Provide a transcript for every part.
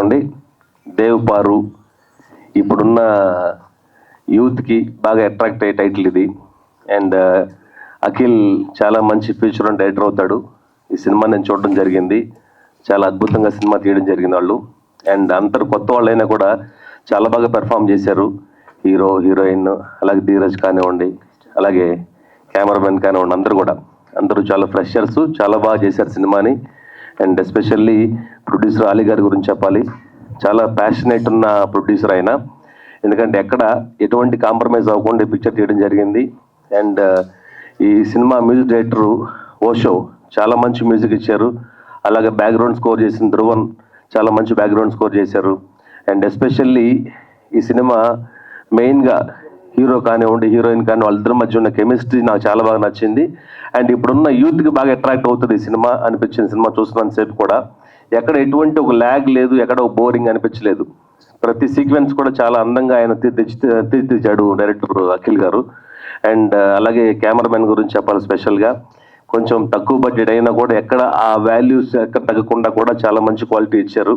అండి. దేవపారు ఇప్పుడున్న యూత్కి బాగా అట్రాక్ట్ అయ్యే టైటిల్ ఇది. అండ్ అఖిల్ చాలా మంచి ఫ్యూచర్ డైరెక్టర్ అవుతాడు. ఈ సినిమా నేను చూడడం జరిగింది. చాలా అద్భుతంగా సినిమా తీయడం జరిగింది వాళ్ళు. అండ్ అందరు కొత్త వాళ్ళైనా కూడా చాలా బాగా పెర్ఫామ్ చేశారు. హీరో, హీరోయిన్, అలాగే ధీరజ్ కానివ్వండి, అలాగే కెమెరామెన్ కానివ్వండి, అందరూ చాలా ఫ్రెషర్స్, చాలా బాగా చేశారు సినిమాని. అండ్ ఎస్పెషల్లీ ప్రొడ్యూసర్ అలీ గారి గురించి చెప్పాలి. చాలా ప్యాషనేట్ ఉన్న ప్రొడ్యూసర్ ఆయన. ఎందుకంటే ఎక్కడ ఎటువంటి కాంప్రమైజ్ అవ్వకుండా పిక్చర్ తీయడం జరిగింది. అండ్ ఈ సినిమా మ్యూజిక్ డైరెక్టరు ఓషో చాలా మంచి మ్యూజిక్ ఇచ్చారు. అలాగే బ్యాక్గ్రౌండ్ స్కోర్ చేసిన ధ్రువన్ చాలా మంచి బ్యాక్గ్రౌండ్ స్కోర్ చేశారు. అండ్ ఎస్పెషల్లీ ఈ సినిమా మెయిన్గా హీరో కానివ్వండి, హీరోయిన్ కానీ వాళ్ళిద్దరి మధ్య ఉన్న కెమిస్ట్రీ నాకు చాలా బాగా నచ్చింది. అండ్ ఇప్పుడున్న యూత్కి బాగా అట్రాక్ట్ అవుతుంది ఈ సినిమా అనిపించింది. సినిమా చూస్తున్నంత సేపు కూడా ఎక్కడ ఎటువంటి ఒక ల్యాగ్ లేదు, ఎక్కడ ఒక బోరింగ్ అనిపించలేదు. ప్రతి సీక్వెన్స్ కూడా చాలా అందంగా ఆయన తీర్చిదిద్దాడు డైరెక్టర్ అఖిల్ గారు. అండ్ అలాగే కెమెరామెన్ గురించి చెప్పాలి. స్పెషల్గా కొంచెం తక్కువ బడ్జెట్ అయినా కూడా ఎక్కడ ఆ వాల్యూస్ ఎక్కడ తగ్గకుండా కూడా చాలా మంచి క్వాలిటీ ఇచ్చారు.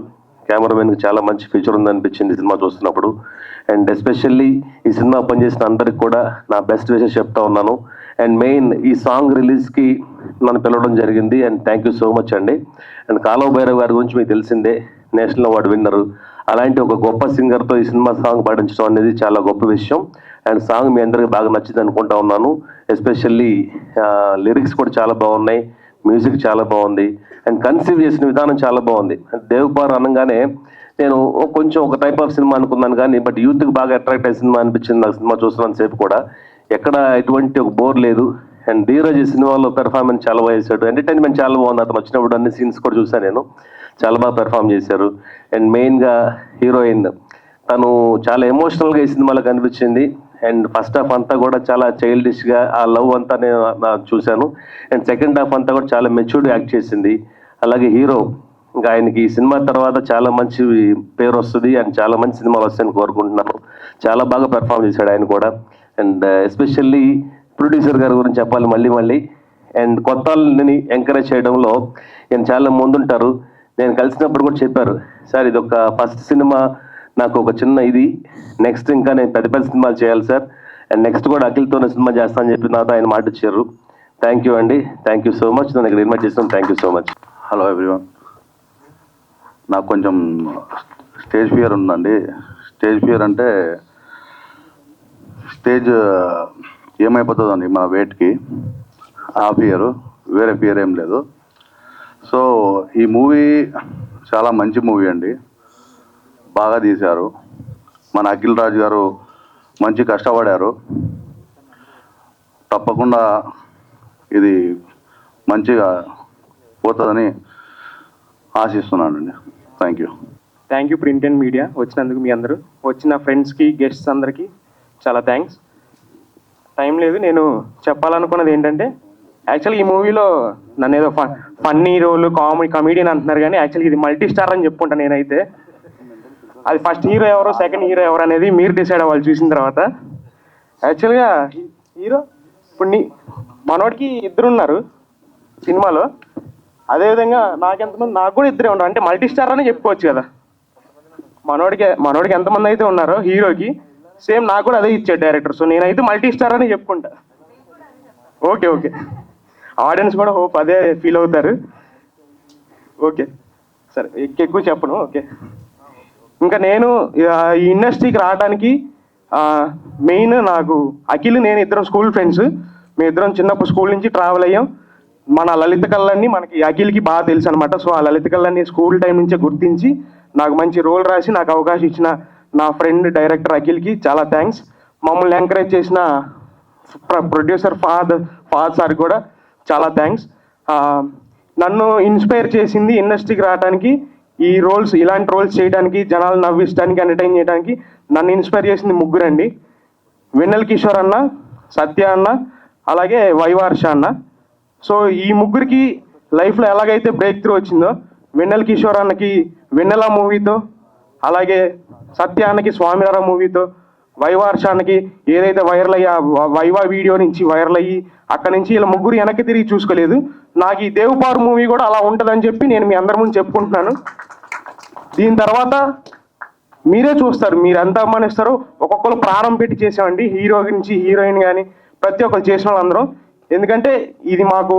కెమెరామెన్కి చాలా మంచి ఫీచర్ ఉందనిపించింది సినిమా చూస్తున్నప్పుడు. అండ్ ఎస్పెషల్లీ ఈ సినిమా పనిచేసిన అందరికి కూడా నా బెస్ట్ విషెస్ చెప్తా ఉన్నాను. అండ్ మెయిన్ ఈ సాంగ్ రిలీజ్కి నన్ను పిలవడం జరిగింది. And thank you so much అండి. అండ్ కాలువ భైరవ్ గారి గురించి మీకు తెలిసిందే, నేషనల్ అవార్డు విన్నరు. అలాంటి ఒక గొప్ప సింగర్తో ఈ సినిమా సాంగ్ పాటించడం అనేది చాలా గొప్ప విషయం. అండ్ సాంగ్ మీ అందరికీ బాగా నచ్చింది అనుకుంటా ఉన్నాను. ఎస్పెషల్లీ లిరిక్స్ కూడా చాలా బాగున్నాయి, మ్యూజిక్ చాలా బాగుంది, అండ్ కన్సీవ్ చేసిన విధానం చాలా బాగుంది. దేవపారు అనగానే నేను కొంచెం ఒక టైప్ ఆఫ్ సినిమా అనుకున్నాను కానీ బట్ యూత్కి బాగా అట్రాక్ట్ అయ్యే సినిమా అనిపించింది నాకు. సినిమా చూస్తున్నంత సేపు కూడా ఎక్కడ ఎటువంటి ఒక బోర్ లేదు. అండ్ ధీరజ్ ఈ సినిమాలో పెర్ఫార్మెన్స్ చాలా బాగా చేశాడు. ఎంటర్టైన్మెంట్ చాలా బాగుంది. అతను వచ్చినప్పుడు అన్ని సీన్స్ కూడా చూసాను నేను. చాలా బాగా పెర్ఫామ్ చేశారు. అండ్ మెయిన్గా హీరోయిన్ తను చాలా ఎమోషనల్గా ఈ సినిమాలో కనిపించింది. అండ్ ఫస్ట్ హాఫ్ అంతా కూడా చాలా చైల్డిష్గా ఆ లవ్ అంతా నేను చూశాను. అండ్ సెకండ్ హాఫ్ అంతా కూడా చాలా మెచ్యూర్డ్గా యాక్ట్ చేసింది. అలాగే హీరో ఇంకా ఆయనకి ఈ సినిమా తర్వాత చాలా మంచి పేరు వస్తుంది అండ్ చాలా మంచి సినిమాలు వస్తాయని కోరుకుంటున్నాను. చాలా బాగా పెర్ఫామ్ చేశాడు ఆయన కూడా. అండ్ ఎస్పెషల్లీ ప్రొడ్యూసర్ గారి గురించి చెప్పాలి మళ్ళీ. అండ్ కొత్త వాళ్ళని ఎంకరేజ్ చేయడంలో నేను చాలా ముందుంటారు. నేను కలిసినప్పుడు కూడా చెప్పారు, సార్ ఇది ఒక ఫస్ట్ సినిమా, నాకు ఒక చిన్న ఇది, నెక్స్ట్ ఇంకా నేను పెద్ద సినిమాలు చేయాలి సార్, అండ్ నెక్స్ట్ కూడా అఖిల్తోనే సినిమా చేస్తానని చెప్పి నాతో ఆయన మాట ఇచ్చారు. థ్యాంక్ యూ అండి. Thank you so much. నన్ను ఇక్కడ ఇన్వైట్ చేస్తాను. Thank you so much. Hello everyone. నాకు కొంచెం స్టేజ్ ఫియర్ ఉందండి. స్టేజ్ ఫియర్ అంటే స్టేజ్ ఏమైపోతుందండి మన వెయిట్కి, ఆ ఫియరు, వేరే ఫియర్ ఏం లేదు. సో ఈ మూవీ చాలా మంచి మూవీ అండి, బాగా తీశారు. మన అఖిల్ రాజ్ గారు మంచి కష్టపడారు. తప్పకుండా ఇది మంచిగా పోతుందని ఆశిస్తున్నానండి. Thank you print and media వచ్చినందుకు. మీ అందరూ వచ్చిన ఫ్రెండ్స్కి, గెస్ట్స్ అందరికీ చాలా థ్యాంక్స్. టైం లేదు. నేను చెప్పాలనుకున్నది ఏంటంటే యాక్చువల్గా ఈ మూవీలో నన్ను ఏదో ఫన్నీ రోల్, కమెడియన్ అంటున్నారు కానీ యాక్చువల్గా ఇది మల్టీ స్టార్ అని చెప్పుకుంటాను నేనైతే. అది ఫస్ట్ హీరో ఎవరో, సెకండ్ హీరో ఎవరు అనేది మీరు డిసైడ్ అవ్వాలి చూసిన తర్వాత. యాక్చువల్గా హీరో ఇప్పుడు మనోడికి ఇద్దరు ఉన్నారు సినిమాలో, అదేవిధంగా నాకు కూడా ఇద్దరే ఉన్నారు. అంటే మల్టీ స్టార్ అని చెప్పుకోవచ్చు కదా. మనోడికి ఎంతమంది అయితే ఉన్నారో హీరోకి, సేమ్ నాకు కూడా అదే ఇచ్చాడు డైరెక్టర్. సో నేనైతే మల్టీ స్టార్ అని చెప్పుకుంటా. ఓకే ఆడియన్స్ కూడా హోప్ అదే ఫీల్ అవుతారు. ఓకే సరే, ఎక్కువ చెప్పను. ఓకే, ఇంకా నేను ఈ ఇండస్ట్రీకి రావడానికి మెయిన్ నాకు అఖిల్, నేను ఇద్దరం స్కూల్ ఫ్రెండ్స్. మేము ఇద్దరం చిన్నప్పుడు స్కూల్ నుంచి ట్రావెల్ అయ్యాం. మన లలిత కళలన్నీ మనకి అఖిల్కి బాగా తెలుసు అనమాట. సో ఆ లలిత కళలన్నీ స్కూల్ టైం నుంచే గుర్తించి నాకు మంచి రోల్ రాసి నాకు అవకాశం ఇచ్చిన నా ఫ్రెండ్ డైరెక్టర్ అఖిల్కి చాలా థ్యాంక్స్. మమ్మల్ని ఎంకరేజ్ చేసిన ప్రొడ్యూసర్ ఫాద్ సార్ కూడా చాలా థ్యాంక్స్. నన్ను ఇన్స్పైర్ చేసింది ఇండస్ట్రీకి రావడానికి, ఈ రోల్స్, ఇలాంటి రోల్స్ చేయడానికి, జనాలు నవ్వించడానికి, ఎంటర్టైన్ చేయడానికి నన్ను ఇన్స్పైర్ చేసింది ముగ్గురండి. వెన్నెల కిషోర్ అన్న, సత్య అన్న, అలాగే వైవార్ష అన్న. సో ఈ ముగ్గురికి లైఫ్లో ఎలాగైతే బ్రేక్ త్రూ వచ్చిందో, వెన్నెల కిషోర్ అన్నకి వెన్నెల మూవీతో, అలాగే సత్య అన్నకి స్వామినార మూవీతో, వైవార్షానికి ఏదైతే వైరల్ అయ్యి వైవా వీడియో నుంచి వైరల్ అయ్యి అక్కడి నుంచి ఇలా ముగ్గురు వెనక్కి తిరిగి చూసుకోలేదు. నాకు ఈ దేవపారు మూవీ కూడా అలా ఉంటుందని చెప్పి నేను మీ అందరి ముందు చెప్పుకుంటున్నాను. దీని తర్వాత మీరే చూస్తారు, మీరు ఎంత అభిమానిస్తారో. ఒక్కొక్కరు ప్రాణం పెట్టి చేసామండి, హీరో నుంచి హీరోయిన్ కానీ ప్రతి ఒక్కరు చేసిన వాళ్ళందరం. ఎందుకంటే ఇది మాకు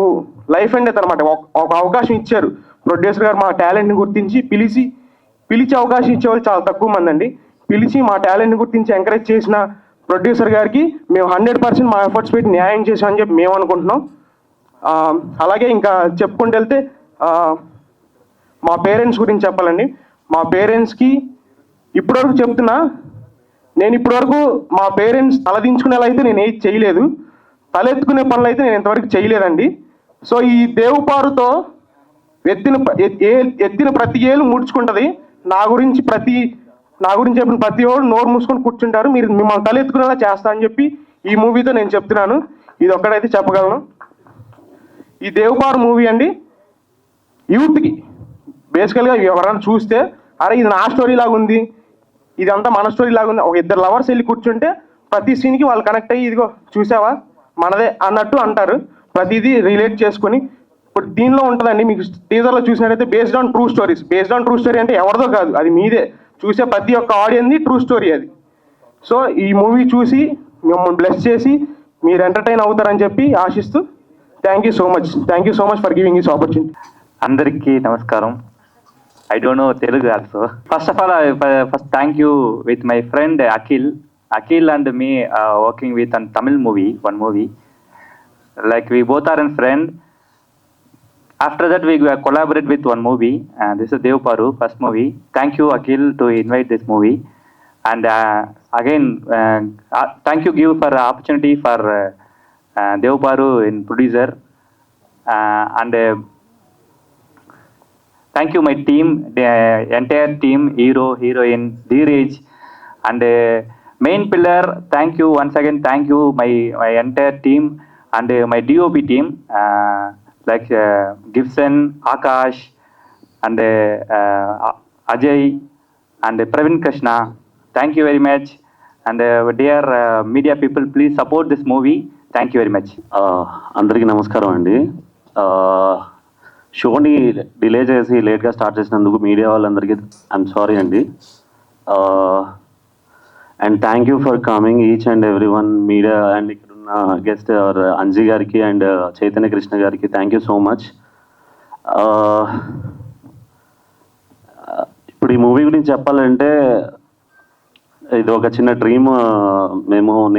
లైఫ్ అండ్ డెత్ అనమాట. ఒక అవకాశం ఇచ్చారు ప్రొడ్యూసర్ గారు, మా టాలెంట్ని గుర్తించి పిలిచి అవకాశం ఇచ్చేవాళ్ళు చాలా తక్కువ మంది అండి. పిలిచి మా టాలెంట్ని గుర్తించి ఎంకరేజ్ చేసిన ప్రొడ్యూసర్ గారికి మేము 100% మా ఎఫర్ట్స్ పెట్టి న్యాయం చేసామని చెప్పి మేము అనుకుంటున్నాం. అలాగే ఇంకా చెప్పుకుంటూ వెళ్తే మా పేరెంట్స్ గురించి చెప్పాలండి. మా పేరెంట్స్కి ఇప్పటివరకు చెప్తున్నా, నేను ఇప్పటివరకు మా పేరెంట్స్ తలదించుకునేలా అయితే నేను ఏది చేయలేదు, తలెత్తుకునే పనులు అయితే నేను ఇంతవరకు చేయలేదండి. సో ఈ దేవుపారుతో ఎత్తిన ప్రతి ఏళ్ళు ముడుచుకుంటుంది. నా గురించి చెప్పిన ప్రతి ఓడు నోరు మూసుకొని కూర్చుంటారు, మీరు మిమ్మల్ని తలెత్తుకునేలా చేస్తా అని చెప్పి ఈ మూవీతో నేను చెప్తున్నాను. ఇది ఒక్కడైతే చెప్పగలను. ఈ దేవుపారు మూవీ అండి యూత్కి బేసికల్గా ఎవరైనా చూస్తే అరే ఇది నా స్టోరీ లాగా ఉంది, ఇదంతా మన స్టోరీ లాగా ఉంది. ఒక ఇద్దరు లవర్స్ వెళ్ళి కూర్చుంటే ప్రతి సీన్కి వాళ్ళు కనెక్ట్ అయ్యి ఇదిగో చూసావా మనదే అన్నట్టు అంటారు. ప్రతిదీ రిలేట్ చేసుకొని ఇప్పుడు దీనిలో ఉంటుందండి. మీకు టీజర్లో చూసినట్టయితే బేస్డ్ ఆన్ ట్రూ స్టోరీ అంటే ఎవరిదో కాదు, అది మీదే. చూసే ప్రతి ఒక్క ఆడియన్ది ట్రూ స్టోరీ అది. సో ఈ మూవీ చూసి మిమ్మల్ని బ్లెస్ చేసి మీరు ఎంటర్టైన్ అవుతారని చెప్పి ఆశిస్తూ thank you so much for giving this opportunity. అందరికీ నమస్కారం. I don't know Telugu also. First of all, first thank you with my friend Akhil and me working with on Tamil one movie. Like we both are in friend. After that we collaborate with one movie. This is Devparu, first movie. Thank you Akhil to invite this movie. And again, thank you give for opportunity for Devparu in producer. And thank you my team, the entire team, hero, heroine, Dheeraj, and main pillar. Thank you once again. Thank you my entire team and my DOP team, like Gibson, Akash, and Ajay, and Praveen Krishna. Thank you very much. And dear media people, please support this movie. Thank you very much. అందరికీ నమస్కారం అండి. షోని delay చేసి లేట్గా start చేసినందుకు media వాళ్ళందరికీ I'm sorry అండి. And thank you for coming each and every one media and ఇక్కడున్న గెస్ట్ అంజీ గారికి అండ్ చైతన్య కృష్ణ గారికి థ్యాంక్ యూ సో మచ్. ఇప్పుడు ఈ మూవీ గురించి చెప్పాలంటే ఇది ఒక చిన్న డ్రీమ్.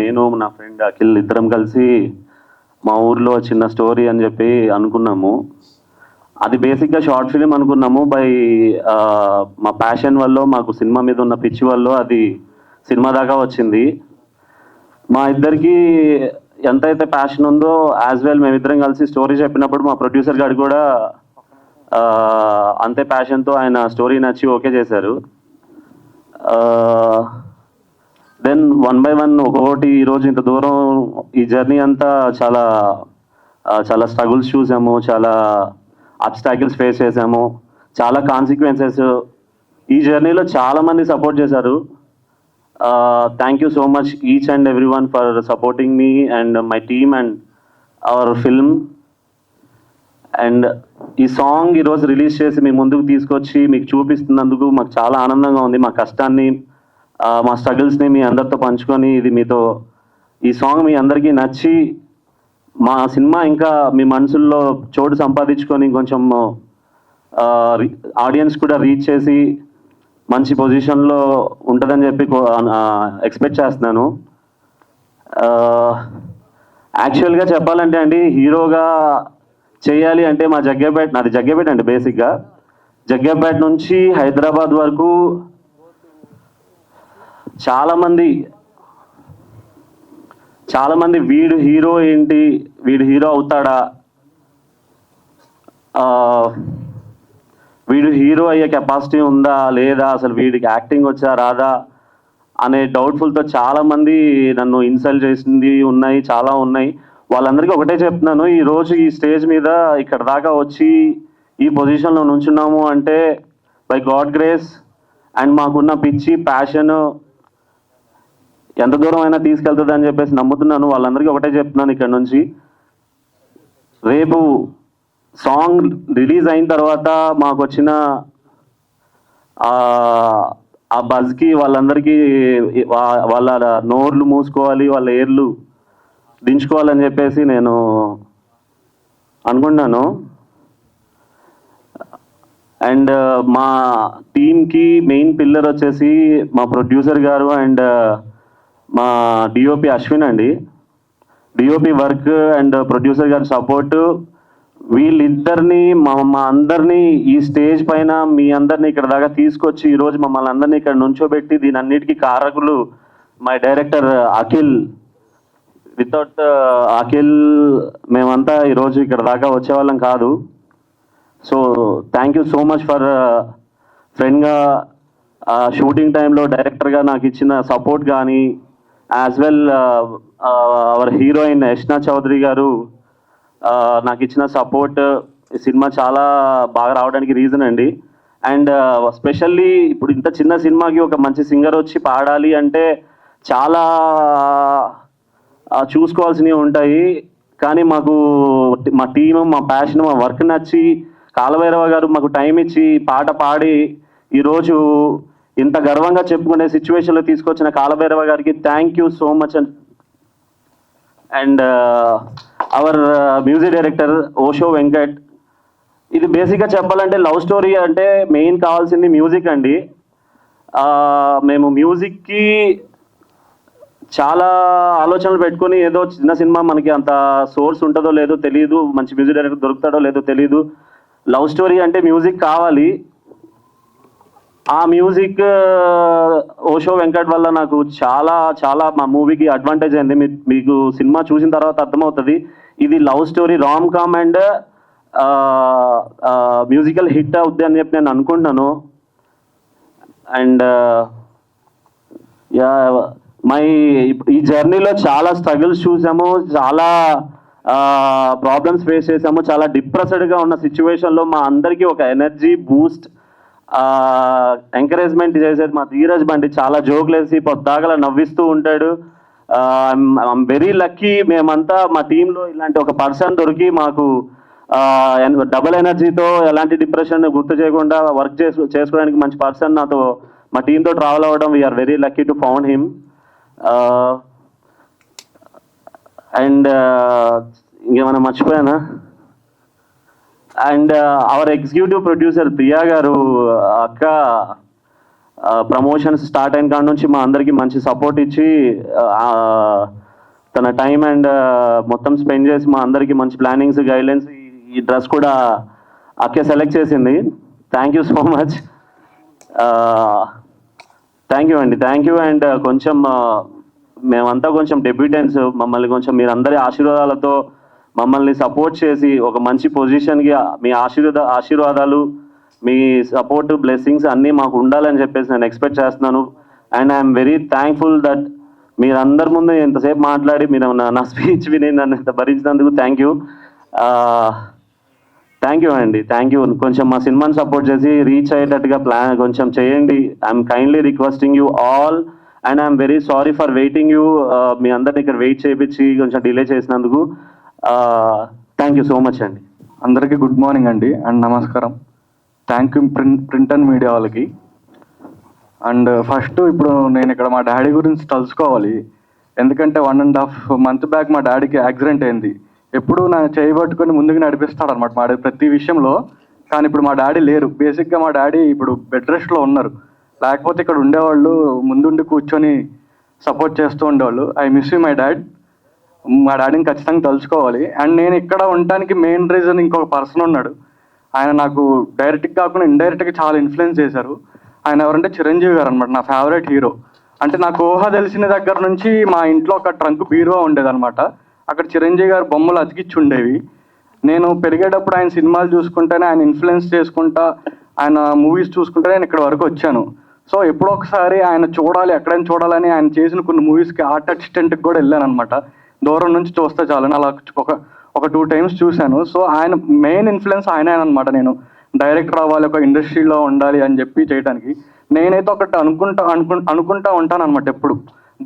నేను నా ఫ్రెండ్ అఖిల్ ఇద్దరం కలిసి మా ఊర్లో చిన్న స్టోరీ అని చెప్పి అనుకున్నాము. అది బేసిక్గా షార్ట్ ఫిలిం అనుకున్నాము. మా ప్యాషన్ వల్ల, మాకు సినిమా మీద ఉన్న పిచ్చి వల్ల అది సినిమా దాకా వచ్చింది. మా ఇద్దరికి ఎంతైతే ప్యాషన్ ఉందో యాజ్ వెల్ మేమిద్దరం కలిసి స్టోరీ చెప్పినప్పుడు మా ప్రొడ్యూసర్ గారు కూడా అంతే ప్యాషన్తో ఆయన స్టోరీ నచ్చి ఓకే చేశారు. దెన్ వన్ బై వన్ ఒక్కొక్కటి ఈరోజు ఇంత దూరం ఈ జర్నీ అంతా చాలా స్ట్రగుల్స్ చూసాము, చాలా అబ్స్టాకిల్స్ ఫేస్ చేసాము, చాలా కాన్సిక్వెన్సెస్. ఈ జర్నీలో చాలామంది సపోర్ట్ చేశారు. Thank you so much each and every one for supporting me and my team and hour film. And ఈ సాంగ్ ఈరోజు రిలీజ్ చేసి మీ ముందుకు తీసుకొచ్చి మీకు చూపిస్తున్నందుకు మాకు చాలా ఆనందంగా ఉంది. మా కష్టాన్ని, మా స్ట్రగుల్స్ని మీ అందరితో పంచుకొని ఈ సాంగ్ మీ అందరికీ నచ్చి మా సినిమా ఇంకా మీ మనసుల్లో చోటు సంపాదించుకొని కొంచెం ఆడియన్స్ కూడా రీచ్ చేసి మంచి పొజిషన్లో ఉంటుందని చెప్పి ఎక్స్పెక్ట్ చేస్తున్నాను. యాక్చువల్గా చెప్పాలంటే అండి, హీరోగా చేయాలి అంటే నాది జగ్గేపేట అండి. బేసిక్గా జగ్గేపేట నుంచి హైదరాబాద్ వరకు చాలామంది వీడు హీరో ఏంటి, వీడు హీరో అవుతాడా, వీడు హీరో అయ్యే కెపాసిటీ ఉందా లేదా, అసలు వీడికి యాక్టింగ్ వచ్చా రాదా అనే డౌట్ఫుల్తో చాలామంది నన్ను ఇన్సల్ట్ చేసింది చాలా ఉన్నాయి. వాళ్ళందరికీ ఒకటే చెప్తున్నాను, ఈరోజు ఈ స్టేజ్ మీద ఇక్కడ దాకా వచ్చి ఈ పొజిషన్లో నుంచున్నాము అంటే బై గాడ్ గ్రేస్ అండ్ మాకున్న పిచ్చి ప్యాషన్ ఎంత దూరం అయినా తీసుకెళ్తుంది అని చెప్పేసి నమ్ముతున్నాను. వాళ్ళందరికీ ఒకటే చెప్తున్నాను, ఇక్కడ నుంచి రేపు సాంగ్ రిలీజ్ అయిన తర్వాత మాకు వచ్చిన ఆ బజ్కి వాళ్ళందరికీ వాళ్ళ నోర్లు మూసుకోవాలి, వాళ్ళ ఏర్లు దించుకోవాలని చెప్పేసి నేను అనుకున్నాను. అండ్ మా టీమ్కి మెయిన్ పిల్లర్ వచ్చేసి మా ప్రొడ్యూసర్ గారు అండ్ మా డిఓపి అశ్విన్ అండి. డిఓపి వర్క్ అండ్ ప్రొడ్యూసర్ గారి సపోర్టు, వీళ్ళిద్దరిని మా అందరినీ ఈ స్టేజ్ పైన మీ అందరినీ ఇక్కడ దాకా తీసుకొచ్చి ఈరోజు మమ్మల్ని అందరినీ ఇక్కడ నుంచోబెట్టి దీని అన్నిటికీ కారకులు my director Akhil. Without Akhil మేమంతా ఈరోజు ఇక్కడ దాకా వచ్చేవాళ్ళం కాదు. So thank you so much for ఫ్రెండ్గా షూటింగ్ టైంలో డైరెక్టర్గా నాకు ఇచ్చిన సపోర్ట్ కానీ, as well our heroine Yashna Chaudhary గారు నాకు ఇచ్చిన సపోర్ట్ ఈ సినిమా చాలా బాగా రావడానికి రీజన్ అండి. అండ్ స్పెషల్లీ ఇప్పుడు ఇంత చిన్న సినిమాకి ఒక మంచి సింగర్ వచ్చి పాడాలి అంటే చాలా చూసుకోవాల్సినవి ఉంటాయి. కానీ మాకు మా టీము, మా ప్యాషన్, మా వర్క్ నచ్చి కాలభైరవ గారు మాకు టైం ఇచ్చి పాట పాడి ఈరోజు ఇంత గర్వంగా చెప్పుకునే సిచ్యువేషన్లో తీసుకొచ్చిన కాలభైరవ గారికి thank you so much. And hour music director Osho Venkat. ఇది బేసిక్గా చెప్పాలంటే లవ్ స్టోరీ అంటే మెయిన్ కావాల్సింది మ్యూజిక్ అండి. మేము మ్యూజిక్కి చాలా ఆలోచనలు పెట్టుకొని ఏదో చిన్న సినిమా మనకి అంత సోర్స్ ఉంటుందో లేదో తెలియదు, మంచి మ్యూజిక్ డైరెక్టర్ దొరుకుతాడో లేదో తెలియదు. లవ్ స్టోరీ అంటే మ్యూజిక్ కావాలి. ఆ మ్యూజిక్ ఓషో వెంకట్ వల్ల నాకు చాలా చాలా మా మూవీకి అడ్వాంటేజ్ అయింది. మీకు సినిమా చూసిన తర్వాత అర్థమవుతుంది. ఇది love story, rom com and musical hit అవుద్ది అని చెప్పి నేను అనుకుంటున్నాను. అండ్ ఈ జర్నీలో చాలా స్ట్రగుల్స్ చూసాము, చాలా ప్రాబ్లమ్స్ ఫేస్ చేసాము. చాలా డిప్రెస్డ్గా ఉన్న సిచ్యువేషన్లో మా అందరికీ ఒక ఎనర్జీ బూస్ట్, ఎంకరేజ్మెంట్ చేసేది మా ధీరజ్ బండి. చాలా జోకులు వేసి పొద్దాగలా నవ్విస్తూ ఉంటాడు. I'm very lucky. మేమంతా మా టీంలో ఇలాంటి ఒక పర్సన్ దొరికి మాకు డబుల్ ఎనర్జీతో ఎలాంటి డిప్రెషన్ గుర్తు చేయకుండా వర్క్ చేసుకోవడానికి మంచి పర్సన్ నాతో మా టీంతో ట్రావెల్ అవ్వడం, we're very lucky to found him. And ఇంకేమైనా మర్చిపోయానా? And our executive producer Priya గారు, అక్క ప్రమోషన్స్ స్టార్ట్ అయిన కాడ నుంచి మా అందరికీ మంచి సపోర్ట్ ఇచ్చి తన టైం అండ్ మొత్తం స్పెండ్ చేసి మా అందరికీ మంచి ప్లానింగ్స్, గైడ్లైన్స్, ఈ డ్రెస్ కూడా అక్కే సెలెక్ట్ చేసింది. Thank you so much. Thank you అండి, థ్యాంక్ యూ. అండ్ కొంచెం మేమంతా కొంచెం డెబ్యూటెంట్స్, మమ్మల్ని కొంచెం మీరందరి ఆశీర్వాదాలతో మమ్మల్ని సపోర్ట్ చేసి ఒక మంచి పొజిషన్కి మీ ఆశీర్వాదాలు, మీ సపోర్ట్, బ్లెస్సింగ్స్ అన్నీ మాకు ఉండాలని చెప్పేసి నేను ఎక్స్పెక్ట్ చేస్తున్నాను. And I'm very thankful that మీరందరి ముందు ఇంతసేపు మాట్లాడి మీరు నా స్పీచ్ విని నన్ను ఇంత భరించినందుకు థ్యాంక్ యూ. థ్యాంక్ యూ అండి, థ్యాంక్ యూ. కొంచెం మా సినిమాని సపోర్ట్ చేసి రీచ్ అయ్యేటట్టుగా ప్లాన్ కొంచెం చేయండి. I'm kindly requesting you all. And I'm very sorry for waiting you. మీ అందరిని ఇక్కడ వెయిట్ చేయించి కొంచెం డిలే చేసినందుకు థ్యాంక్ యూ సో మచ్ అండి. అందరికీ గుడ్ మార్నింగ్ అండి అండ్ నమస్కారం. Thank you print and media వాళ్ళకి. అండ్ ఫస్ట్ ఇప్పుడు నేను ఇక్కడ మా డాడీ గురించి తలుసుకోవాలి. ఎందుకంటే 1.5 months బ్యాక్ మా డాడీకి యాక్సిడెంట్ అయింది. ఎప్పుడు నా చేయబట్టుకొని ముందుకు నడిపిస్తాడు అనమాట మా డాడీ ప్రతి విషయంలో. కానీ ఇప్పుడు మా డాడీ లేరు. బేసిక్గా మా డాడీ ఇప్పుడు బెడ్ రెస్ట్లో ఉన్నారు. లేకపోతే ఇక్కడ ఉండేవాళ్ళు, ముందుండి కూర్చొని సపోర్ట్ చేస్తూ ఉండేవాళ్ళు. I miss you my dad. మా డాడీని ఖచ్చితంగా తలుచుకోవాలి. అండ్ నేను ఇక్కడ ఉండటానికి మెయిన్ రీజన్ ఇంకొక పర్సన్ ఉన్నాడు. ఆయన నాకు డైరెక్ట్గా కాకుండా ఇండైరెక్ట్గా చాలా ఇన్ఫ్లుయెన్స్ చేశారు. ఆయన ఎవరంటే చిరంజీవి గారు అనమాట, నా ఫేవరెట్ హీరో. అంటే నాకు ఊహ తెలిసిన దగ్గర నుంచి మా ఇంట్లో ఒక ట్రంక్ బీరువా ఉండేదన్నమాట. అక్కడ చిరంజీవి గారు బొమ్మలు అతికిచ్చి ఉండేవి. నేను పెరిగేటప్పుడు ఆయన సినిమాలు చూసుకుంటేనే, ఆయన ఇన్ఫ్లుయెన్స్ చేసుకుంటా, ఆయన మూవీస్ చూసుకుంటేనే నేను ఇక్కడ వరకు వచ్చాను. సో ఎప్పుడో ఒకసారి ఆయన చూడాలి, ఎక్కడైనా చూడాలని ఆయన చేసిన కొన్ని మూవీస్కి ఆర్ట్ అసిస్టెంట్కి కూడా వెళ్ళాను అనమాట. దూరం నుంచి చూస్తే చాలని అలా ఒక 2 times చూశాను. సో ఆయన మెయిన్ ఇన్ఫ్లుయెన్స్ ఆయన అనమాట. నేను డైరెక్టర్ అవ్వాలి, ఒక ఇండస్ట్రీలో ఉండాలి అని చెప్పి చేయడానికి నేనైతే ఒకటి అనుకుంటా ఉంటాను అనమాట. ఎప్పుడు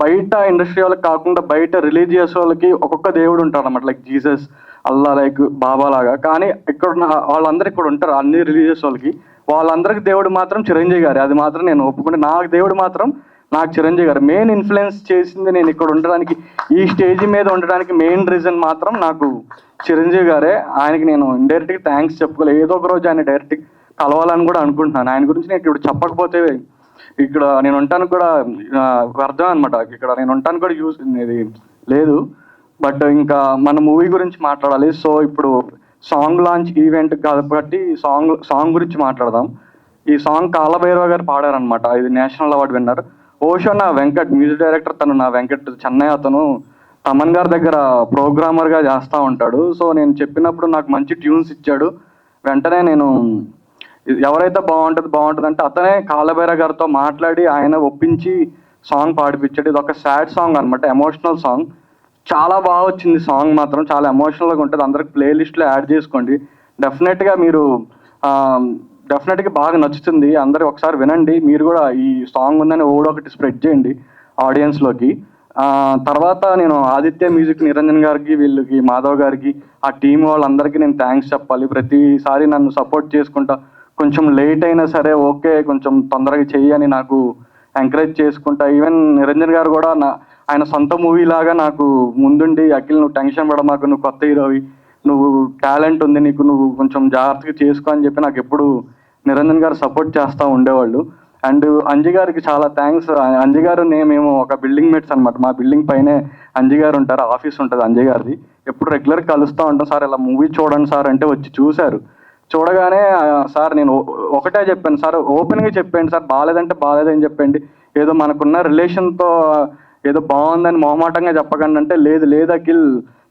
బయట ఇండస్ట్రీ వాళ్ళకి కాకుండా బయట రిలీజియస్ వాళ్ళకి ఒక్కొక్క దేవుడు ఉంటారు అనమాట, లైక్ జీసస్, అల్లా, లైక్ బాబా లాగా. కానీ ఇక్కడ వాళ్ళందరూ ఇక్కడ ఉంటారు, అన్ని రిలీజియస్ వాళ్ళకి వాళ్ళందరికీ దేవుడు మాత్రం చిరంజీవి గారు, అది మాత్రం నేను ఒప్పుకుంటే. నాకు దేవుడు మాత్రం నాకు చిరంజీవి గారు. మెయిన్ ఇన్ఫ్లుయెన్స్ చేసింది నేను ఇక్కడ ఉండడానికి, ఈ స్టేజ్ మీద ఉండడానికి మెయిన్ రీజన్ మాత్రం నాకు చిరంజీవి గారే. ఆయనకి నేను ఇండైరెక్ట్గా థ్యాంక్స్ చెప్పుకోలేదు. ఏదో ఒక రోజు ఆయన డైరెక్ట్ కలవాలని కూడా అనుకుంటున్నాను. ఆయన గురించి నేను ఇప్పుడు చెప్పకపోతే ఇక్కడ నేను ఉంటానికి కూడా వ్యర్థం అనమాట. ఇక్కడ నేను ఉంటానికి కూడా యూజ్ ఇది లేదు. బట్ ఇంకా మన మూవీ గురించి మాట్లాడాలి. సో ఇప్పుడు సాంగ్ లాంచ్ ఈవెంట్ కాబట్టి సాంగ్ గురించి మాట్లాడదాం. ఈ సాంగ్ కాలభైరవ గారు పాడారనమాట. ఇది నేషనల్ అవార్డు విన్నర్. ఓషో నా వెంకట్ మ్యూజిక్ డైరెక్టర్, తను నా వెంకట్ చెన్నై. అతను తమన్ గారి దగ్గర ప్రోగ్రామర్గా చేస్తూ ఉంటాడు. సో నేను చెప్పినప్పుడు నాకు మంచి ట్యూన్స్ ఇచ్చాడు. వెంటనే నేను ఎవరైతే బాగుంటుంది అంటే అతనే కాలభైరవ గారితో మాట్లాడి ఆయన ఒప్పించి సాంగ్ పాడిపించాడు. ఇది ఒక సాడ్ సాంగ్ అనమాట, ఎమోషనల్ సాంగ్. చాలా బాగా వచ్చింది సాంగ్ మాత్రం, చాలా ఎమోషనల్గా ఉంటుంది. అందరికి ప్లేలిస్ట్లో యాడ్ చేసుకోండి. డెఫినెట్గా బాగా నచ్చుతుంది. అందరూ ఒకసారి వినండి. మీరు కూడా ఈ సాంగ్ ఉందని ఒకటి స్ప్రెడ్ చేయండి ఆడియన్స్లోకి. తర్వాత నేను ఆదిత్య మ్యూజిక్ నిరంజన్ గారికి, వీళ్ళకి మాధవ్ గారికి, ఆ టీం వాళ్ళందరికీ నేను థ్యాంక్స్ చెప్పాలి. ప్రతిసారి నన్ను సపోర్ట్ చేసుకుంటా, కొంచెం లేట్ అయినా సరే ఓకే కొంచెం తొందరగా చెయ్యని నాకు ఎంకరేజ్ చేసుకుంటా. ఈవెన్ నిరంజన్ గారు కూడా ఆయన సొంత మూవీ లాగా నాకు ముందుండి, అఖిల్ నువ్వు టెన్షన్ పడమాకు, నువ్వు కొత్త హీరోవి, నువ్వు టాలెంట్ ఉంది నీకు, నువ్వు కొంచెం జాగ్రత్తగా చేసుకో అని చెప్పి నాకు ఎప్పుడు నిరంజన్ గారు సపోర్ట్ చేస్తూ ఉండేవాళ్ళు. అండ్ అంజి గారికి చాలా థ్యాంక్స్. అంజి గారు మేము ఒక బిల్డింగ్ మేట్స్ అనమాట. మా బిల్డింగ్ పైనే అంజి గారు ఉంటారు, ఆఫీస్ ఉంటుంది అంజి గారిది. ఎప్పుడు రెగ్యులర్ కలుస్తూ ఉంటాం. సార్ ఇలా మూవీ చూడండి సార్ అంటే వచ్చి చూశారు. చూడగానే సార్ నేను ఒకటే చెప్పాను, సార్ ఓపెన్గా చెప్పండి సార్, బాగాలేదంటే బాగాలేదని చెప్పండి, ఏదో మనకున్న రిలేషన్తో ఏదో బాగుందని మొహమాటంగా చెప్పకండి అంటే, లేదు అఖిల్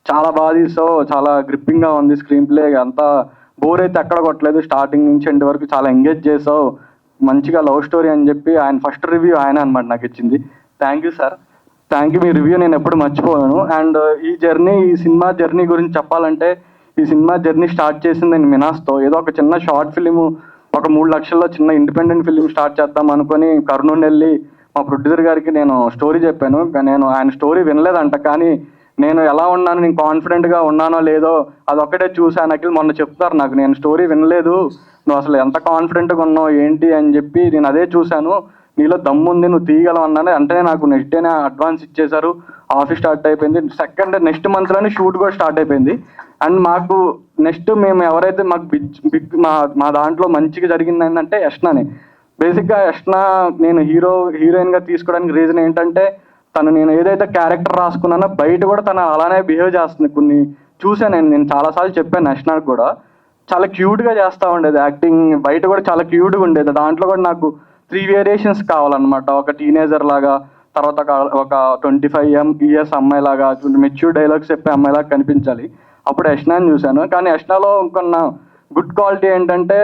చాలా బాగా తీసావు, చాలా గ్రిప్పింగ్గా ఉంది స్క్రీన్ ప్లే, అంతా బోర్ అయితే ఎక్కడ కొట్టలేదు, స్టార్టింగ్ నుంచి ఎండ్ వరకు చాలా ఎంగేజ్ చేసావు, మంచిగా లవ్ స్టోరీ అని చెప్పి ఆయన ఫస్ట్ రివ్యూ ఆయన అనమాట నాకు ఇచ్చింది. Thank you sir, thank you. Me review నేను ఎప్పుడు మర్చిపోయాను. అండ్ ఈ సినిమా జర్నీ గురించి చెప్పాలంటే, ఈ సినిమా జర్నీ స్టార్ట్ చేసింది నేను మినాస్తో. ఏదో ఒక చిన్న షార్ట్ ఫిలిం, ఒక 3 లక్షల్లో చిన్న ఇండిపెండెంట్ ఫిలిం స్టార్ట్ చేద్దాం అనుకొని కర్నూలు వెళ్ళి మా ప్రొడ్యూసర్ గారికి నేను స్టోరీ చెప్పాను. నేను ఆయన స్టోరీ వినలేదంట, కానీ నేను ఎలా ఉన్నాను, నేను కాన్ఫిడెంట్గా ఉన్నానో లేదో అదొక్కటే చూశాను. అఖిల్ మొన్న చెప్తారు నాకు, నేను స్టోరీ వినలేదు, నువ్వు అసలు ఎంత కాన్ఫిడెంట్గా ఉన్నావు ఏంటి అని చెప్పి నేను అదే చూశాను, నీలో దమ్ముంది, నువ్వు తీయగలవు అన్నాను. అంటే నాకు నెక్స్ట్ డేనే అడ్వాన్స్ ఇచ్చేశారు, ఆఫీస్ స్టార్ట్ అయిపోయింది. నెక్స్ట్ మంత్లోనే షూట్ కూడా స్టార్ట్ అయిపోయింది. అండ్ మాకు నెక్స్ట్ మేము ఎవరైతే మాకు బిగ్ మా దాంట్లో మంచిగా జరిగింది ఏంటంటే యష్నాని. బేసిక్గా యష్నా నేను హీరోయిన్గా తీసుకోవడానికి రీజన్ ఏంటంటే, నేను ఏదైతే క్యారెక్టర్ రాసుకున్నానో బయట కూడా తను అలానే బిహేవ్ చేస్తుంది. కొన్ని చూసాను నేను చాలాసార్లు చెప్పాను యష్నాకి కూడా, చాలా క్యూట్గా చేస్తూ ఉండేది యాక్టింగ్, బయట కూడా చాలా క్యూట్గా ఉండేది. దాంట్లో కూడా నాకు 3 వేరియేషన్స్ కావాలన్నమాట. ఒక టీనేజర్ లాగా, తర్వాత ఒక 25 years అమ్మాయిలాగా, మెచ్యూర్ డైలాగ్స్ చెప్పే అమ్మాయిలాగా కనిపించాలి. అప్పుడు యష్నాని చూశాను. కానీ యష్నాలో ఇంకొన్న గుడ్ క్వాలిటీ ఏంటంటే,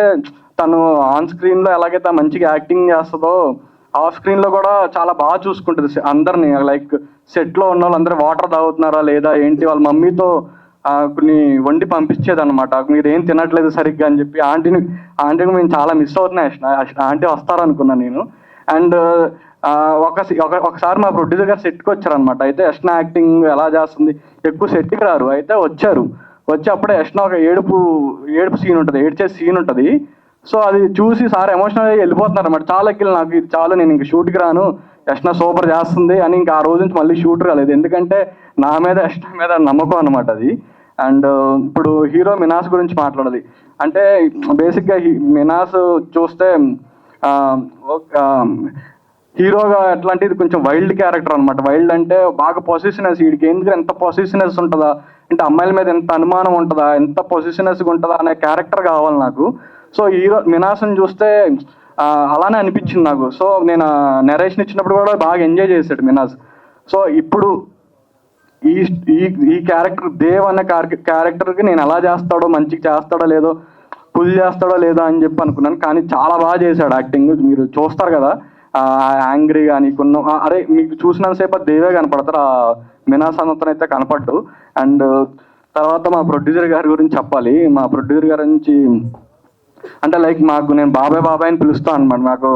తను ఆన్ స్క్రీన్లో ఎలాగైతే మంచిగా యాక్టింగ్ చేస్తుందో, ఆఫ్ స్క్రీన్లో కూడా చాలా బాగా చూసుకుంటుంది అందరినీ. లైక్ సెట్లో ఉన్న వాళ్ళందరూ వాటర్ తాగుతున్నారా లేదా ఏంటి, వాళ్ళ మమ్మీతో కొన్ని వండి పంపించేది అనమాట. మీరు ఏం తినట్లేదు సరిగ్గా అని చెప్పి ఆంటీని మేము చాలా మిస్ అవుతున్నాయి. ఆంటీ వస్తారనుకున్నాను నేను. అండ్ ఒకసారి మా ప్రొడ్యూసర్ గారు సెట్కి వచ్చారనమాట. అయితే యష్నా యాక్టింగ్ ఎలా చేస్తుంది, ఎక్కువ సెట్కి రారు, అయితే వచ్చి అప్పుడే యష్నా ఒక ఏడుపు సీన్ ఉంటుంది, ఏడ్చే సీన్ ఉంటుంది. సో అది చూసి సార్ ఎమోషనల్ అయ్యి వెళ్ళిపోతున్నారు అనమాట. చాలా ఎక్కిల్ నాకు ఇది చాలు, నేను ఇంక షూట్కి రాను, యష్నా సూపర్ చేస్తుంది అని. ఇంకా ఆ రోజు నుంచి మళ్ళీ షూట్ రాలేదు, ఎందుకంటే నా మీద యష్నా మీద నమ్మకం అనమాట అది. అండ్ ఇప్పుడు హీరో మినాస్ గురించి మాట్లాడాలి అంటే, బేసిక్గా మినాస్ చూస్తే హీరోగా ఎట్లాంటిది కొంచెం వైల్డ్ క్యారెక్టర్ అనమాట. వైల్డ్ అంటే బాగా పొసిసినెస్, వీడికి ఎందుకు ఎంత పొసిసినెస్ ఉంటుందా అంటే, అమ్మాయిల మీద ఎంత అనుమానం ఉంటుందా, ఎంత పొసిసినెస్గా ఉంటుందా అనే క్యారెక్టర్ కావాలి నాకు. సో హీరో మినాస్ని చూస్తే అలానే అనిపించింది నాకు. సో నేను నెరేషన్ ఇచ్చినప్పుడు కూడా బాగా ఎంజాయ్ చేశాడు మినాస్. సో ఇప్పుడు ఈ క్యారెక్టర్ దేవ్ అనే క్యారెక్టర్కి నేను ఎలా చేస్తాడో, మంచిగా చేస్తాడో లేదో, పుల్ చేస్తాడో లేదో అని చెప్పి అనుకున్నాను. కానీ చాలా బాగా చేశాడు యాక్టింగ్. మీరు చూస్తారు కదా యాంగ్రీ కానీ అరే మీకు చూసినంతసేపు దేవే కనపడతారు, ఆ మినాస్ అన్నతను అయితే కనపడ్డు. అండ్ తర్వాత మా ప్రొడ్యూసర్ గారి గురించి చెప్పాలి. మా ప్రొడ్యూసర్ గారి నుంచి అంటే లైక్ నేను బాబాయ్ అని పిలుస్తాను అనమాట. నాకు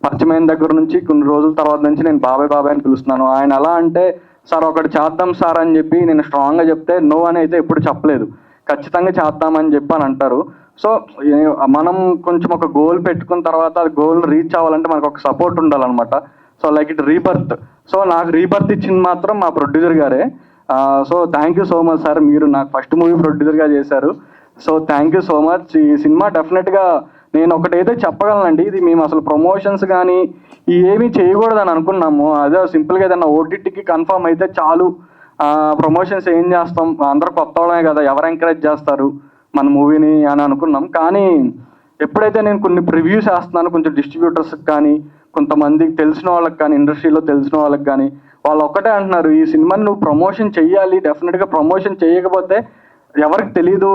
పరిచయమైన దగ్గర నుంచి కొన్ని రోజుల తర్వాత నుంచి నేను బాబాయ్ అని పిలుస్తున్నాను. ఆయన ఎలా అంటే, సార్ ఒకటి చేద్దాం సార్ అని చెప్పి నేను స్ట్రాంగ్గా చెప్తే నో అని అయితే ఎప్పుడు చెప్పలేదు, ఖచ్చితంగా చేద్దామని చెప్పి అని అంటారు. సో మనం కొంచెం ఒక గోల్ పెట్టుకున్న తర్వాత అది గోల్ రీచ్ అవ్వాలంటే మనకు ఒక సపోర్ట్ ఉండాలన్నమాట. So like it rebirth. So నాకు రీబర్త్ ఇచ్చింది మాత్రం మా ప్రొడ్యూసర్ గారే. So thank you so much sir, మీరు నాకు ఫస్ట్ మూవీ ప్రొడ్యూసర్గా చేశారు. So thank you so much. ఈ సినిమా డెఫినెట్గా నేను ఒకటైతే చెప్పగలనండి, ఇది మేము అసలు ప్రమోషన్స్ కానీ ఏమీ చేయకూడదని అనుకున్నాము. అదే సింపుల్గా ఏదన్నా ఓటీటీకి కన్ఫర్మ్ అయితే చాలు, ప్రమోషన్స్ ఏం చేస్తాం, అందరూ కొత్త వాళ్ళమే కదా, ఎవరు ఎంకరేజ్ చేస్తారు మన మూవీని అని అనుకున్నాం. కానీ ఎప్పుడైతే నేను కొన్ని ప్రివ్యూస్ వేస్తున్నాను కొంచెం డిస్ట్రిబ్యూటర్స్కి కానీ, కొంతమందికి తెలిసిన వాళ్ళకి కానీ, ఇండస్ట్రీలో తెలిసిన వాళ్ళకి కానీ, వాళ్ళు ఒక్కటే అంటున్నారు, ఈ సినిమాని నువ్వు ప్రమోషన్ చెయ్యాలి, డెఫినెట్గా ప్రమోషన్ చేయకపోతే ఎవరికి తెలీదు,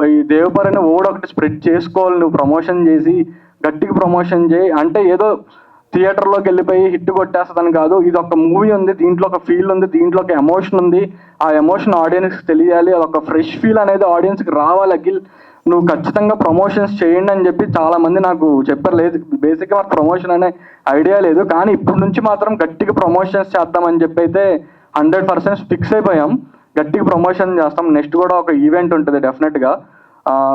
ఈ దేవపరని ఒకటి స్ప్రెడ్ చేసుకోవాలి, నువ్వు ప్రమోషన్ చేసి గట్టిగా ప్రమోషన్ చేయి అంటే ఏదో థియేటర్లోకి వెళ్ళిపోయి హిట్ కొట్టేస్తుందని కాదు. ఇది ఒక మూవీ ఉంది, దీంట్లో ఒక ఫీల్ ఉంది, దీంట్లో ఒక ఎమోషన్ ఉంది, ఆ ఎమోషన్ ఆడియన్స్కి తెలియాలి, అదొక ఫ్రెష్ ఫీల్ అనేది ఆడియన్స్కి రావాలి. అఖిల్ నువ్వు ఖచ్చితంగా ప్రమోషన్స్ చేయండి అని చెప్పి చాలామంది నాకు చెప్పారు. లేదు బేసిక్గా మాకు ప్రమోషన్ అనే ఐడియా లేదు, కానీ ఇప్పటి నుంచి మాత్రం గట్టిగా ప్రమోషన్స్ చేద్దామని చెప్పి అయితే 100% ఫిక్స్ అయిపోయాం. గట్టిగా ప్రమోషన్ చేస్తాం. నెక్స్ట్ కూడా ఒక ఈవెంట్ ఉంటుంది డెఫినెట్గా.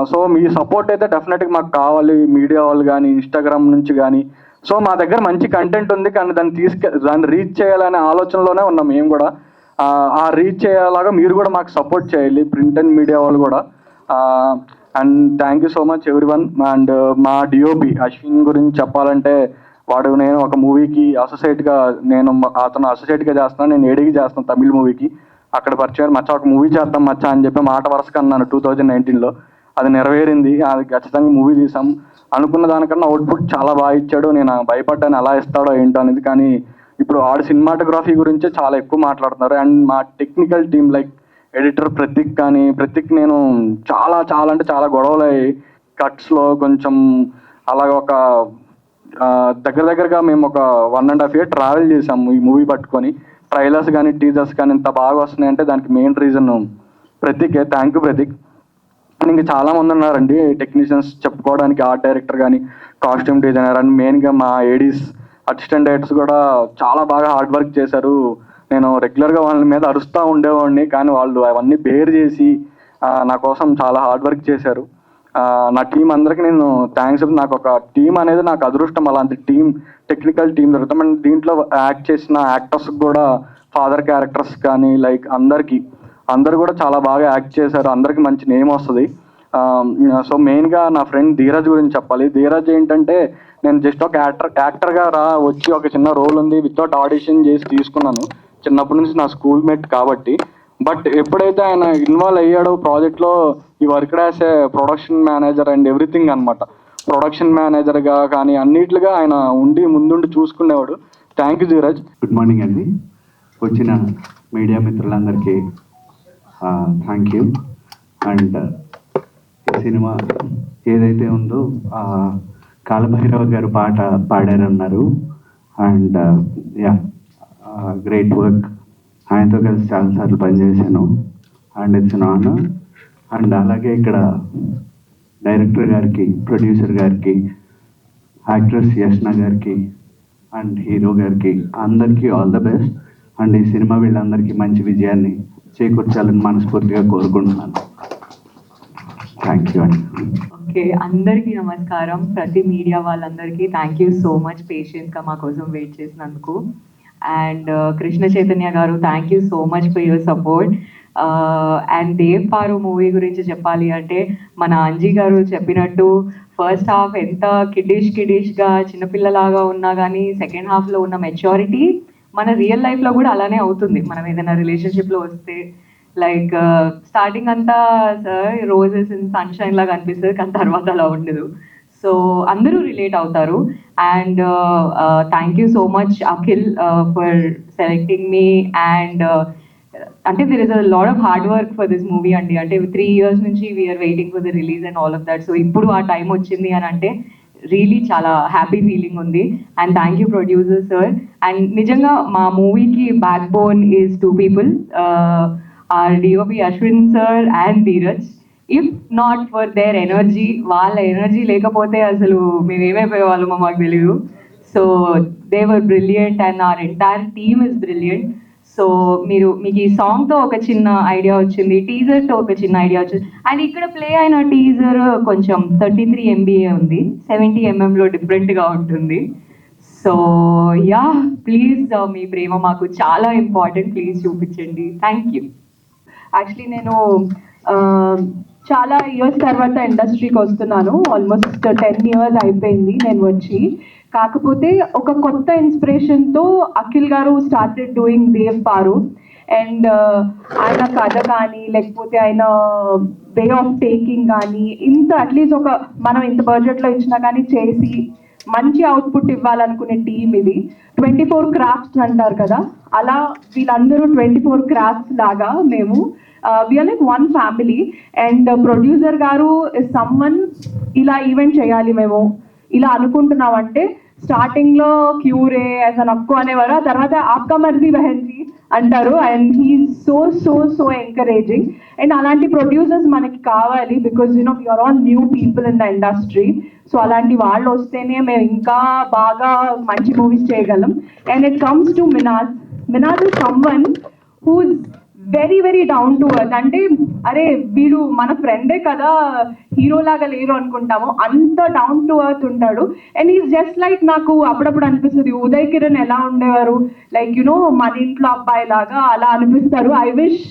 సో మీ సపోర్ట్ అయితే డెఫినెట్గా మాకు కావాలి, మీడియా వాళ్ళు కానీ, ఇన్స్టాగ్రామ్ నుంచి కానీ. సో మా దగ్గర మంచి కంటెంట్ ఉంది, కానీ దాన్ని రీచ్ చేయాలనే ఆలోచనలోనే ఉన్నాం మేము కూడా. ఆ రీచ్ చేయాలాగా మీరు కూడా మాకు సపోర్ట్ చేయాలి, ప్రింట్ అండ్ మీడియా వాళ్ళు కూడా. And thank you so much everyone. And మా డిఓపి అశ్విన్ గురించి చెప్పాలంటే, నేను ఒక మూవీకి అసోసియేట్గా అతను అసోసియేట్గా చేస్తున్నాను, నేను ఏడీకి చేస్తాను తమిళ్ మూవీకి. అక్కడ పరిచయం మచ్చా ఒక మూవీ చేద్దాం మచ్చా అని చెప్పి మాట వరుసగా అన్నాను 2019లో. అది నెరవేరింది, అది ఖచ్చితంగా మూవీ తీసాం. అనుకున్న దానికన్నా అవుట్పుట్ చాలా బాగా ఇచ్చాడు. నేను భయపడ్డాను ఎలా ఇస్తాడో ఏంటో అనేది, కానీ ఇప్పుడు ఆడు సినిమాటోగ్రఫీ గురించే చాలా ఎక్కువ మాట్లాడుతున్నారు. అండ్ మా technical team like editor Prateek నేను చాలా అంటే చాలా గొడవలు అయ్యి కట్స్లో కొంచెం అలాగ ఒక దగ్గరగా మేము ఒక 1.5 year ట్రావెల్ చేసాము ఈ మూవీ పట్టుకొని. ట్రైలర్స్ కానీ టీజర్స్ కానీ ఇంత బాగా వస్తున్నాయంటే దానికి మెయిన్ రీజన్ ప్రతీకే. Thank you Prateek. అండ్ ఇంకా చాలామంది ఉన్నారండి టెక్నీషియన్స్ చెప్పుకోవడానికి, ఆర్ట్ డైరెక్టర్ కానీ, కాస్ట్యూమ్ డిజైనర్ అండ్ మెయిన్గా మా ఏడీస్ అసిస్టెంట్ డైరెక్టర్స్ కూడా చాలా బాగా హార్డ్ వర్క్ చేశారు. నేను రెగ్యులర్గా వాళ్ళ మీద అరుస్తూ ఉండేవాడిని, కానీ వాళ్ళు అవన్నీ బేర్ చేసి నా కోసం చాలా హార్డ్ వర్క్ చేశారు. నా టీం అందరికీ నేను థ్యాంక్స్. నాకు ఒక టీం అనేది నాకు అదృష్టం, అలాంటి టీం టెక్నికల్ టీం దొరుకుతాం. అండ్ దీంట్లో యాక్ట్ చేసిన యాక్టర్స్కి కూడా, ఫాదర్ క్యారెక్టర్స్ కానీ లైక్ అందరు కూడా చాలా బాగా యాక్ట్ చేశారు, అందరికీ మంచి నేమ్ వస్తుంది. సో మెయిన్గా నా ఫ్రెండ్ ధీరజ్ గురించి చెప్పాలి. ధీరజ్ ఏంటంటే, నేను జస్ట్ ఒక యాక్టర్గా వచ్చి ఒక చిన్న రోల్ ఉంది, వితౌట్ ఆడిషన్ చేసి తీసుకున్నాను. చిన్నప్పటి నుంచి నా స్కూల్ మేట్ కాబట్టి. బట్ ఎప్పుడైతే ఆయన ఇన్వాల్వ్ అయ్యాడో ప్రాజెక్ట్లో, ఈ work as a production manager and everything అనమాట. ప్రొడక్షన్ మేనేజర్గా కానీ అన్నిట్లుగా ఆయన ముందుండి చూసుకునేవాడు. Thank you Dheeraj. Good morning అండి. వచ్చిన మీడియా మిత్రులందరికీ థ్యాంక్ యూ. అండ్ ఈ సినిమా ఏదైతే ఉందో కాలభైరవ గారు పాట పాడారన్నారు. And great work. ఆయనతో కలిసి చాలాసార్లు పనిచేశాను. And it's an honour. And అలాగే ఇక్కడ డైరెక్టర్ గారికి, ప్రొడ్యూసర్ గారికి, యాక్ట్రెస్ యష్ణ గారికి అండ్ హీరో గారికి అందరికీ ఆల్ ద బెస్ట్. అండ్ ఈ సినిమా వీళ్ళందరికీ మంచి విజయాన్ని చేకూర్చాలని మనస్ఫూర్తిగా కోరుకుంటున్నాను. థ్యాంక్ యూ అండి. ఓకే, అందరికీ నమస్కారం. ప్రతి మీడియా వాళ్ళందరికీ థ్యాంక్ యూ సో మచ్ పేషెన్స్గా మా కోసం వెయిట్ చేసినందుకు. And Krishna Chaitanya garu, thank you so much for your support. And Dev Paru movie గురించి చెప్పాలి అంటే, మన అంజీ గారు చెప్పినట్టు ఫస్ట్ హాఫ్ ఎంత కిడిష్గా చిన్నపిల్లలాగా ఉన్నా కానీ సెకండ్ హాఫ్లో ఉన్న మెచ్యూరిటీ మన రియల్ లైఫ్లో కూడా అలానే అవుతుంది. మనం ఏదైనా రిలేషన్షిప్లో వస్తే లైక్ స్టార్టింగ్ అంతా రోజెస్ ఇన్ సన్షైన్ లాగా అనిపిస్తుంది, కానీ తర్వాత అలా ఉండదు. సో అందరూ రిలేట్ అవుతారు. And thank you so much Akhil for selecting me. And అంటే there is a lot of hard work for this movie అండి. అంటే 3 years నుంచి we are waiting for the release and all of that. So ఇప్పుడు ఆ time వచ్చింది అని అంటే really చాలా హ్యాపీ ఫీలింగ్ ఉంది. And thank you producer sir. And నిజంగా మా మూవీకి backbone is 2 people, our DOP Ashwin sir and Dheeraj. If not for their energy, వాళ్ళ ఎనర్జీ లేకపోతే అసలు మేము ఏమైపోయే వాళ్ళమో మాకు తెలియదు. So they were brilliant and our entire team is brilliant. So మీకు ఈ సాంగ్తో ఒక చిన్న ఐడియా వచ్చింది, టీజర్తో ఒక చిన్న ఐడియా వచ్చింది. అండ్ ఇక్కడ ప్లే అయిన టీజర్ కొంచెం 33 MB ఉంది, 70 mm డిఫరెంట్గా ఉంటుంది. సో యా, ప్లీజ్ మీ ప్రేమ మాకు చాలా ఇంపార్టెంట్, ప్లీజ్ చూపించండి. Thank you. యాక్చువల్లీ నేను చాలా ఇయర్స్ తర్వాత ఇండస్ట్రీకి వస్తున్నాను. ఆల్మోస్ట్ 10 years అయిపోయింది నేను వచ్చి. కాకపోతే ఒక కొత్త ఇన్స్పిరేషన్తో Akhil garu started doing Dev Paru. And ఆయన కథ కానీ లేకపోతే ఆయన వే ఆఫ్ టేకింగ్ కానీ అట్లీస్ట్ మనం ఇంత బడ్జెట్లో ఇచ్చినా కానీ చేసి మంచి అవుట్పుట్ ఇవ్వాలనుకునే టీం ఇది. 24 crafts అంటారు కదా, అలా వీళ్ళందరూ 24 crafts లాగా మేము we are like one family. And producer garu is someone, ఇలా ఈవెంట్ చేయాలి మేము ఇలా అనుకుంటున్నామంటే స్టార్టింగ్లో క్యూరే యాజ్ అన్ అక్కు అనేవారు, ఆ తర్వాత ఆప్కా మర్జీ బెహన్జీ అంటారు. And he's so so so encouraging. And అలాంటి ప్రొడ్యూసర్స్ మనకి కావాలి, because we are all new people in the industry. So అలాంటి వాళ్ళు వస్తేనే మేము ఇంకా బాగా మంచి మూవీస్ చేయగలం. And it comes to Minaj is someone who's very very down to earth. అంటే అరే వీడు మన ఫ్రెండే కదా, హీరో లాగా లేరు అనుకుంటాము, అంత డౌన్ టు ఎర్త్ ఉంటాడు. అండ్ ఈజ్ జస్ట్ లైక్, నాకు అప్పుడప్పుడు అనిపిస్తుంది ఉదయ్ కిరణ్ ఎలా ఉండేవారు, లైక్ మన ఇంట్లో అబ్బాయి లాగా అలా అనిపిస్తారు. ఐ విష్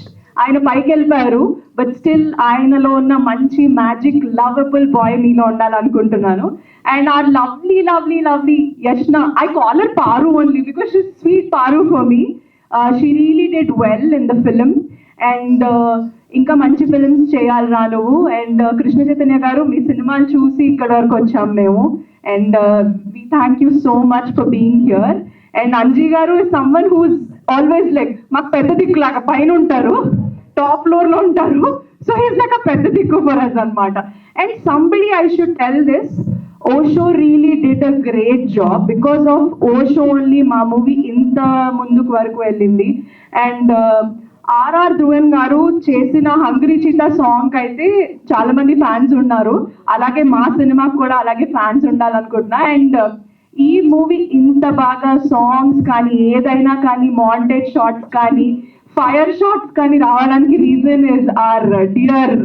ఆయన పైకి వెళ్ళిపోయారు, బట్ స్టిల్ ఆయనలో ఉన్న మంచి మ్యాజిక్ లవబుల్ బాయ్ మీలో ఉండాలనుకుంటున్నాను. And our lovely lovely lovely Yashna, I call her Paru only because she sweet Paru for me. She really did well in the film. And ఇంకా మంచి ఫిల్మ్స్ చేయాలి రా నువ్వు. అండ్ కృష్ణ చైతన్య గారు, మీ సినిమాలు చూసి ఇక్కడ వరకు వచ్చాం మేము. And we thank you so much for being here. And Anji గారు is someone whose always like మాకు పెద్ద దిక్కు లాగా, పైన ఉంటారు, టాప్ ఫ్లోర్లో ఉంటారు. సో హీస్ లైక్ a పెద్ద దిక్కు ఫర్ అస్ అనమాట. And somebody I should tell this, Osho really did a great job. Because of Osho only మా మూవీ ఇంత ముందుకు వరకు వెళ్ళింది. అండ్ ఆర్ఆర్ ధ్రువన్ గారు చేసిన హంగ్రీ చీతా సాంగ్ అయితే చాలా మంది ఫ్యాన్స్ ఉన్నారు, అలాగే మా సినిమాకి కూడా అలాగే ఫ్యాన్స్ ఉండాలనుకుంటున్నా. అండ్ ఈ మూవీ ఇంత బాగా సాంగ్స్ కానీ ఏదైనా కానీ మాంటేజ్ షాట్స్ కానీ ఫైర్ షాట్స్ కానీ రావడానికి reason is our dear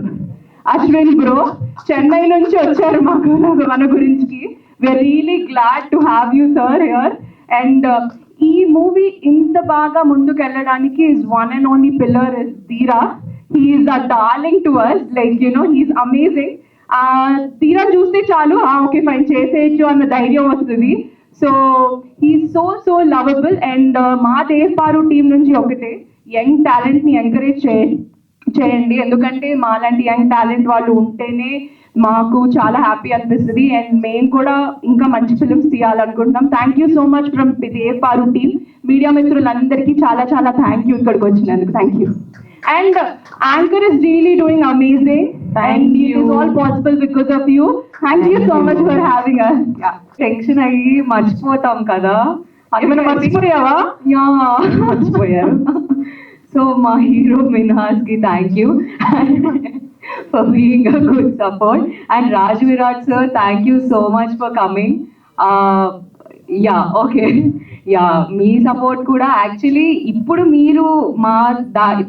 Ashwin bro. Chennai నుంచి వచ్చారు మాకు మన గురించి. We're really glad to have you sir here. And ఈ మూవీ ఇంత బాగా ముందుకు వెళ్ళడానికి is one and only pillar is Dheera. He's a darling to us, like he's amazing. Dheera చూస్తే చాలు ఓకే ఫైన్ చేసేయచ్చు అన్న ధైర్యం వస్తుంది. So he's so so lovable. And మా దేవ్ పారు టీం నుంచి ఒకటే, యంగ్ టాలెంట్ని ఎంకరేజ్ చేయండి, ఎందుకంటే మాలాంటి యంగ్ టాలెంట్ వాళ్ళు ఉంటేనే మాకు చాలా హ్యాపీ అనిపిస్తుంది. అండ్ మేము కూడా ఇంకా మంచి ఫిల్మ్స్ తీయాలనుకుంటున్నాం. Thank you so much from Dev Paru team. Media మిత్రులందరికీ చాలా చాలా థ్యాంక్ యూ ఇక్కడికి వచ్చినందుకు. Thank you. And anchor is really doing amazing. And it is all possible because of you. Thank you so much for having us. Tension అయ్యి మర్చిపోతాం కదా, ఏమైనా మర్చిపోయావా? మర్చిపోయారు. సో మా హీరో మినాజ్కి thank you for being a good support. And Raj Virat sir, thank you so much for coming. Me support కూడా యాక్చువల్లీ ఇప్పుడు మీరు మా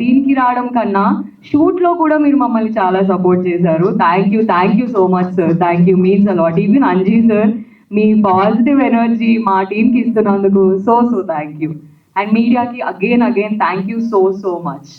దీనికి రావడం కన్నా షూట్లో కూడా మీరు మమ్మల్ని చాలా సపోర్ట్ చేశారు. Thank you so much sir. Thank you, means a lot. Even Anji sir, me positive energy మా టీంకి ఇస్తున్నందుకు సో థ్యాంక్ యూ. అండ్ మీడియాకి again thank you so much.